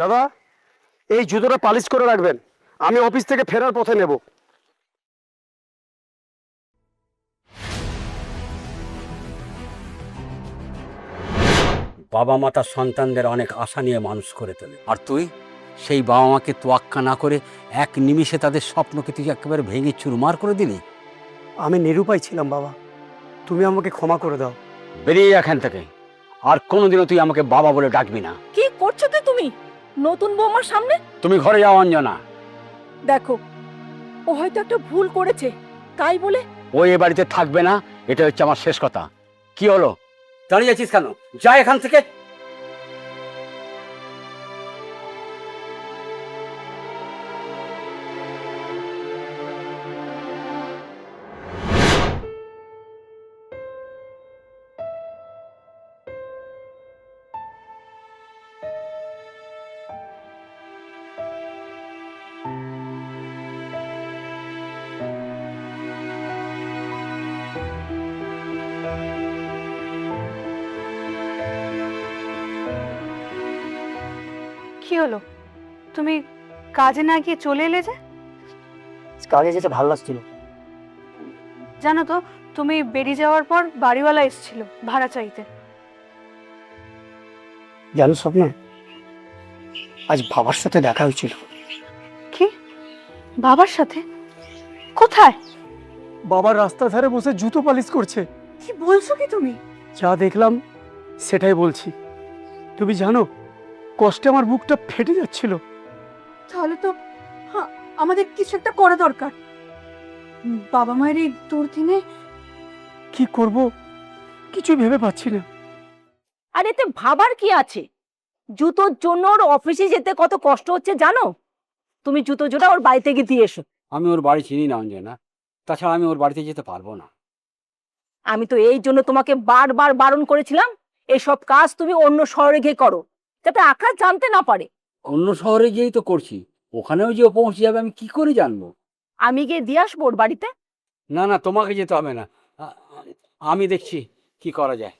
দাদা, এই জুতোটা পালিশ করে রাখবেন, আমি অফিস থেকে ফেরার পথে নেব। বাবা মা তার সন্তানদের অনেক আশা নিয়ে মানুষ করে তোলে, আর তুই সেই বাবা মাকে তোয়াক্কা না করে এক নিমিষে তাদের স্বপ্নকে তুই একেবারে ভেঙে চুরমার করে দিলি। আমি নিরুপায় ছিলাম বাবা, তুমি আমাকে ক্ষমা করে দাও। বেরিয়ে যা এখান থেকে, আর কোনোদিনও তুই আমাকে বাবা বলে ডাকবি না। কি করছো কি তুমি নতুন বৌমার সামনে? তুমি ঘরে যাও অঞ্জনা। দেখো, ও হয়তো একটা ভুল করেছে, তাই বলে ও এ বাড়িতে থাকবে না, এটা হচ্ছে আমার শেষ কথা। কি হলো, দাঁড়িয়ে আছিস কেন? যা এখান থেকে। কি হলো, তুমি কাজে না গিয়ে চলে এলে যে? কাজে যেতে ভালো লাগছিল। জানো তো, তুমি বেরিয়ে যাওয়ার পর বাড়িওয়ালা এসেছিল ভাড়া চাইতে। জানো স্বপ্ন, আজ বাবার সাথে দেখা হয়েছিল। কি? বাবার সাথে? কোথায়? বাবার রাস্তার ধারে বসে জুতো পালিশ করছে। কি বলছো কি তুমি? যা দেখলাম সেটাই বলছি। তুমি জানো, কষ্টে আমার বুকটা ফেটে যাচ্ছিল। তাহলে তো আমাদের কিছু একটা করা দরকার। বাবা মায়ের এই দুর্দিনে কি করব কিছু ভেবে পাচ্ছি না। আর এতে ভাবার কি আছে? জুতোর জন্য ওর অফিসে যেতে কত কষ্ট হচ্ছে জানো? তুমি জুতো জোড়া ওর বাড়িতে গিয়ে দিয়ে এসো। আমি ওর বাড়ি চিনি না অঞ্জনা, তাছাড়া আমি ওর বাড়িতে যেতে পারবো না। আমি তো এই জন্য তোমাকে বারবার বারণ করেছিলাম, এসব কাজ তুমি অন্য শহরে গিয়ে করো, যাতে আকাশ জানতে না পারে। অন্য শহরে গিয়েই তো করছি, ওখানেও যে ও পৌঁছে যাবে আমি কি করে জানবো? আমি গিয়ে দিয়ে আসবো ওর বাড়িতে। না না, তোমাকে যেতে হবে না, আমি দেখছি কি করা যায়।